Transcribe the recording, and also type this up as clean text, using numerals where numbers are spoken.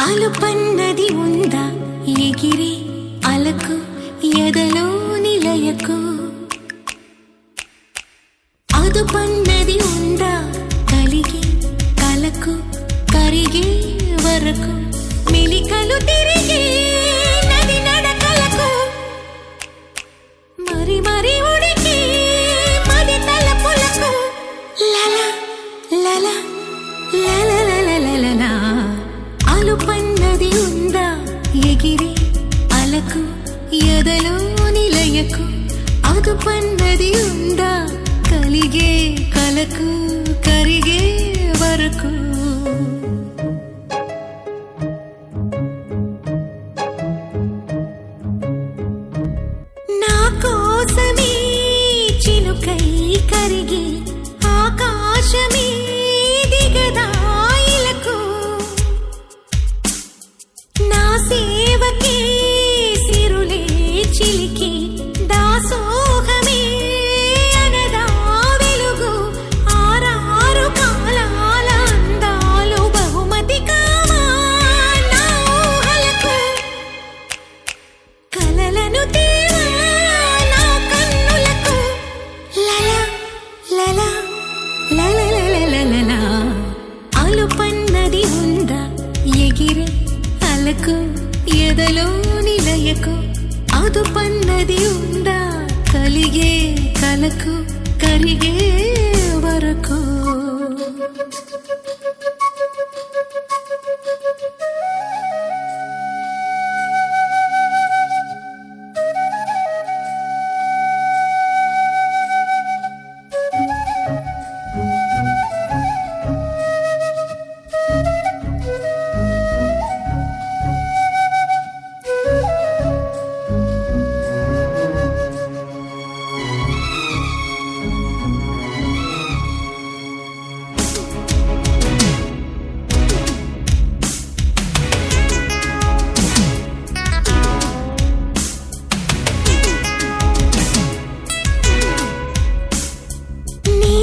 అలుపన్నది ఉందా ఎగిరే అలకు ఎదలో నిలయకు అదుపన్నది ఉందా కలిగి కలకు కరిగే వరకు మెలికలు తిరిగే నది నడకలకు మరి మరి ఉడికి మది తలపులకు లల లల లల అలుపన్నది ఉందా ఎగిరి అలకు ఎదలో నిలయకు అదుపన్నది ఉందా కలిగే కలకు కరిగే వరకు నా కోసమే చినుకై కరిగి ఆకాశమే దిగదాయిలకు నా సేవకే సిరులే చిలికి దాసోహమే అనదా వెలుగు ఆరారు కాలాల అందాలు బహుమతి కావా నా ఊహలకు కలలను తేవా నా కన్నులకు లల లల లల అలుపన్నది ఉందా ఎగిరే అలకు ఎదలో నిలయకు అదుపన్నది ఉందా కలిగే కలకు కరిగే వరకు నీ